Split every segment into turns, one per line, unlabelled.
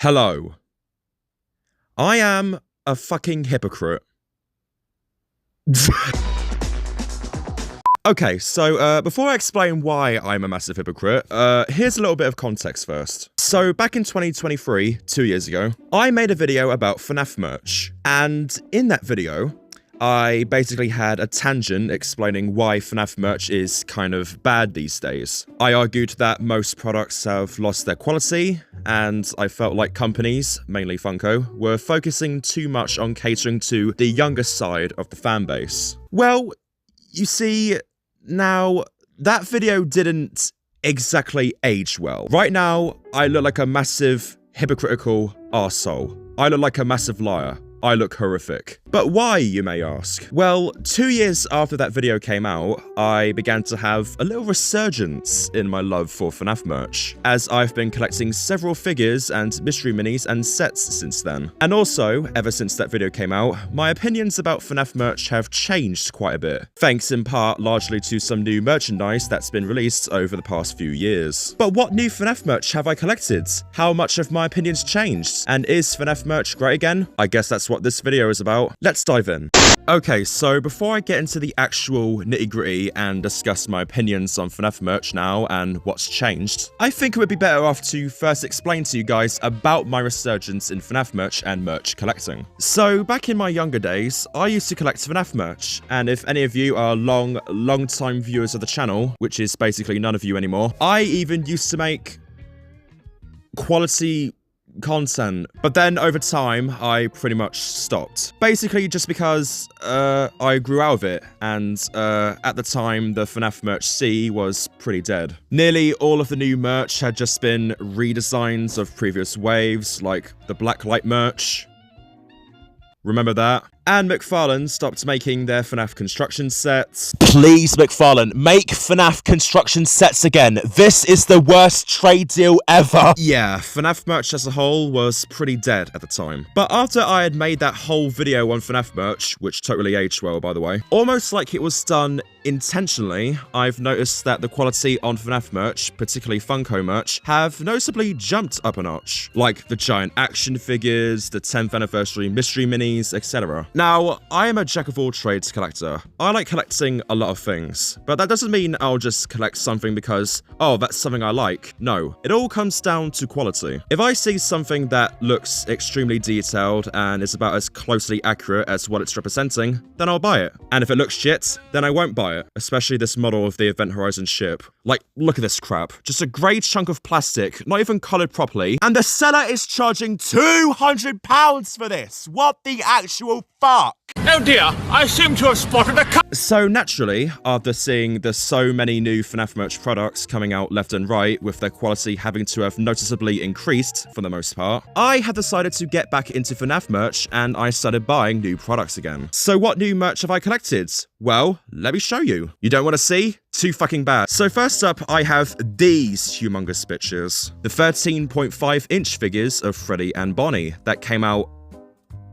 Hello. I am a fucking hypocrite. Okay, so before I explain why I'm a massive hypocrite, here's a little bit of context first. So back in 2023, 2 years ago, I made a video about FNAF merch, and in that video, I basically had a tangent explaining why FNAF merch is kind of bad these days. I argued that most products have lost their quality, and I felt like companies, mainly Funko, were focusing too much on catering to the younger side of the fanbase. Well, you see, now, that video didn't exactly age well. Right now, I look like a massive hypocritical arsehole. I look like a massive liar. I look horrific. But why, you may ask? Well, 2 years after that video came out, I began to have a little resurgence in my love for FNAF merch, as I've been collecting several figures and mystery minis and sets since then. And also, ever since that video came out, my opinions about FNAF merch have changed quite a bit, thanks in part largely to some new merchandise that's been released over the past few years. But what new FNAF merch have I collected? How much have my opinions changed? And is FNAF merch great again? I guess that's what this video is about. Let's dive in. Okay, so before I get into the actual nitty-gritty and discuss my opinions on FNAF merch now and what's changed, I think it would be better off to first explain to you guys about my resurgence in FNAF merch and merch collecting. So back in my younger days, I used to collect FNAF merch, and if any of you are long-time viewers of the channel, which is basically none of you anymore, I even used to make quality content, but then over time I pretty much stopped, basically just because I grew out of it, and at the time the FNAF merch scene was pretty dead. Nearly all of the new merch had just been redesigns of previous waves, like the Blacklight merch. Remember that? And McFarlane stopped making their FNAF construction sets. Please, McFarlane, make FNAF construction sets again. This is the worst trade deal ever. Yeah, FNAF merch as a whole was pretty dead at the time. But after I had made that whole video on FNAF merch, which totally aged well, by the way, almost like it was done intentionally, I've noticed that the quality on FNAF merch, particularly Funko merch, have noticeably jumped up a notch. Like the giant action figures, the 10th anniversary mystery minis, etc. Now, I am a jack-of-all-trades collector. I like collecting a lot of things, but that doesn't mean I'll just collect something because, oh, that's something I like. No, it all comes down to quality. If I see something that looks extremely detailed and is about as closely accurate as what it's representing, then I'll buy it. And if it looks shit, then I won't buy it, especially this model of the Event Horizon ship. Like, look at this crap. Just a grey chunk of plastic, not even coloured properly, and the seller is charging £200 for this! What the actual fuck?
Oh dear, I seem to have spotted a
So naturally, after seeing the so many new FNAF merch products coming out left and right, with their quality having to have noticeably increased for the most part, I had decided to get back into FNAF merch, and I started buying new products again. So what new merch have I collected? Well, let me show you. You don't want to see? Too fucking bad. So first up, I have these humongous bitches. The 13.5-inch figures of Freddy and Bonnie that came out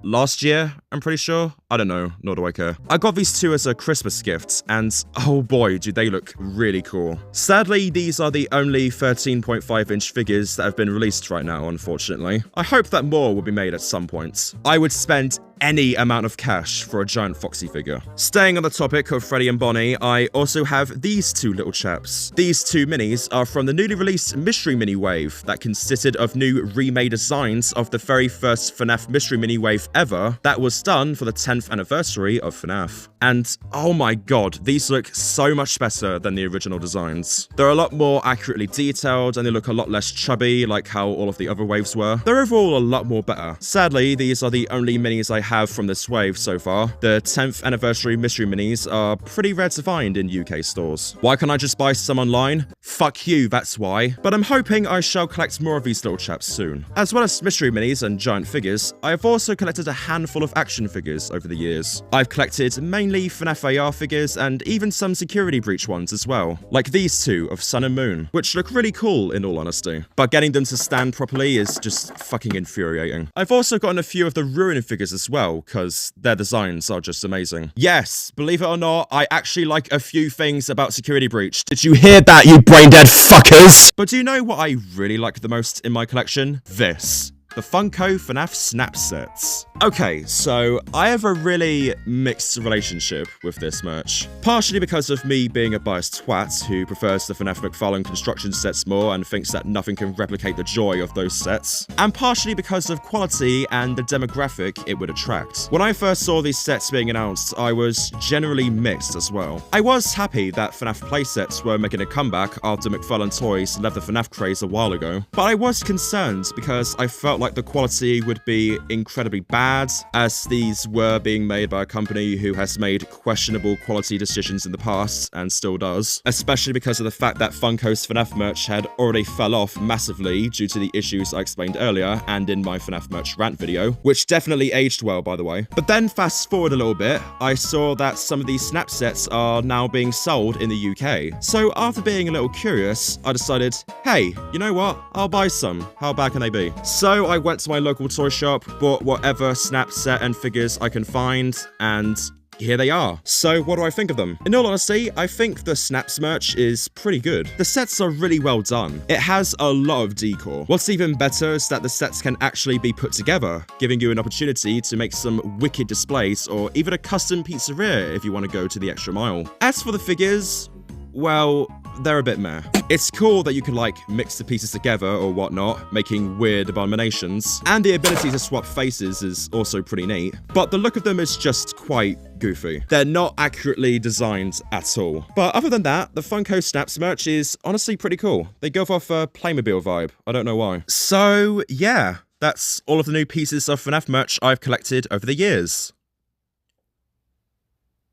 last year, I'm pretty sure. I don't know, nor do I care. I got these two as a Christmas gift, and oh boy, do they look really cool. Sadly, these are the only 13.5-inch figures that have been released right now, unfortunately. I hope that more will be made at some point. I would spend any amount of cash for a giant Foxy figure. Staying on the topic of Freddy and Bonnie, I also have these two little chaps. These two minis are from the newly released Mystery Mini Wave that consisted of new remade designs of the very first FNAF Mystery Mini Wave ever that was done for the 10th anniversary of FNAF. And oh my god, these look so much better than the original designs. They're a lot more accurately detailed, and they look a lot less chubby like how all of the other waves were. They're overall a lot more better. Sadly, these are the only minis I have from this wave so far. The 10th anniversary mystery minis are pretty rare to find in UK stores. Why can't I just buy some online? Fuck you, that's why. But I'm hoping I shall collect more of these little chaps soon. As well as mystery minis and giant figures, I have also collected a handful of action figures over the years. I've collected mainly FNAF AR figures and even some security breach ones as well, like these two of Sun and Moon, which look really cool in all honesty. But getting them to stand properly is just fucking infuriating. I've also gotten a few of the Ruin figures as well, because their designs are just amazing. Yes, believe it or not, I actually like a few things about security breach. Did you hear that, you brain dead fuckers? But do you know what I really like the most in my collection? This. the Funko FNAF Snap Sets. Okay, so I have a really mixed relationship with this merch. Partially because of me being a biased twat who prefers the FNAF McFarlane construction sets more and thinks that nothing can replicate the joy of those sets. And partially because of quality and the demographic it would attract. When I first saw these sets being announced, I was generally mixed as well. I was happy that FNAF playsets were making a comeback after McFarlane Toys left the FNAF craze a while ago, but I was concerned because I felt like the quality would be incredibly bad, as these were being made by a company who has made questionable quality decisions in the past and still does, especially because of the fact that Funko's FNAF merch had already fell off massively due to the issues I explained earlier and in my FNAF merch rant video, which definitely aged well, by the way. But then fast forward a little bit, I saw that some of these snap sets are now being sold in the UK. So after being a little curious, I decided, hey, you know what? I'll buy some. How bad can they be? So I went to my local toy shop, bought whatever snap set and figures I can find, and here they are. So what do I think of them? In all honesty, I think the Snaps merch is pretty good. The sets are really well done. It has a lot of decor. What's even better is that the sets can actually be put together, giving you an opportunity to make some wicked displays or even a custom pizzeria if you want to go to the extra mile. As for the figures, well, they're a bit meh. It's cool that you can like mix the pieces together or whatnot, making weird abominations, and the ability to swap faces is also pretty neat, but the look of them is just quite goofy. They're not accurately designed at all. But other than that, the Funko Snaps merch is honestly pretty cool. They go off a Playmobil vibe. I don't know why. So yeah, that's all of the new pieces of FNAF merch I've collected over the years.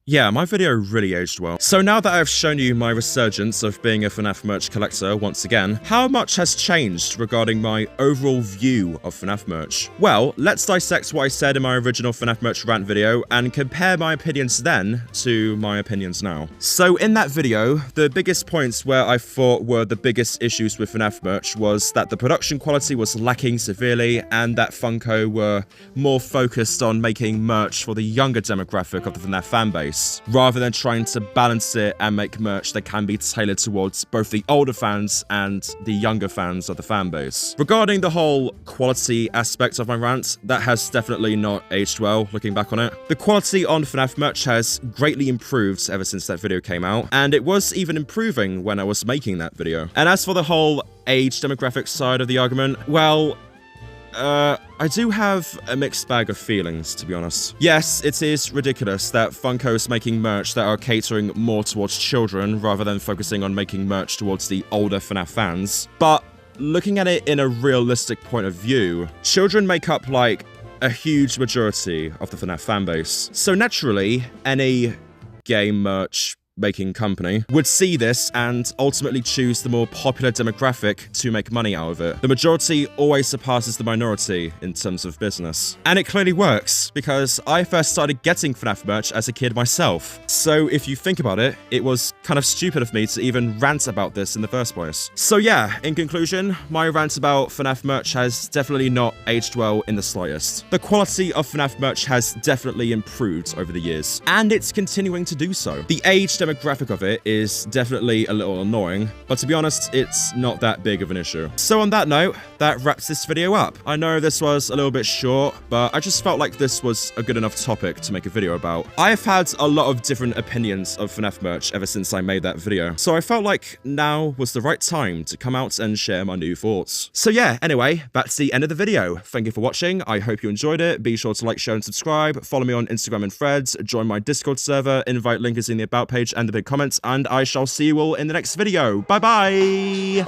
Yeah, my video really aged well. So now that I've shown you my resurgence of being a FNAF merch collector once again, how much has changed regarding my overall view of FNAF merch? Well, let's dissect what I said in my original FNAF merch rant video and compare my opinions then to my opinions now. So in that video, the biggest points where I thought were the biggest issues with FNAF merch was that the production quality was lacking severely and that Funko were more focused on making merch for the younger demographic of the FNAF fanbase, rather than trying to balance it and make merch that can be tailored towards both the older fans and the younger fans of the fanbase. Regarding the whole quality aspect of my rant, that has definitely not aged well looking back on it. The quality on FNAF merch has greatly improved ever since that video came out, and it was even improving when I was making that video. And as for the whole age demographic side of the argument, well, I do have a mixed bag of feelings, to be honest. Yes, it is ridiculous that Funko's making merch that are catering more towards children rather than focusing on making merch towards the older FNAF fans. But looking at it in a realistic point of view, children make up like a huge majority of the FNAF fanbase. So naturally, any game merch making company would see this and ultimately choose the more popular demographic to make money out of it. The majority always surpasses the minority in terms of business. And it clearly works, because I first started getting FNAF merch as a kid myself. So if you think about it, it was kind of stupid of me to even rant about this in the first place. So yeah, in conclusion, my rant about FNAF merch has definitely not aged well in the slightest. The quality of FNAF merch has definitely improved over the years, and it's continuing to do so. The age demographic of it is definitely a little annoying, but to be honest, it's not that big of an issue. So on that note, that wraps this video up. I know this was a little bit short, but I just felt like this was a good enough topic to make a video about. I've had a lot of different opinions of FNAF merch ever since I made that video, so I felt like now was the right time to come out and share my new thoughts. So yeah, anyway, that's the end of the video. Thank you for watching. I hope you enjoyed it. Be sure to like, share, and subscribe. Follow me on Instagram and Threads. Join my Discord server. Invite link is in the about page and the big comments, and I shall see you all in the next video. Bye bye!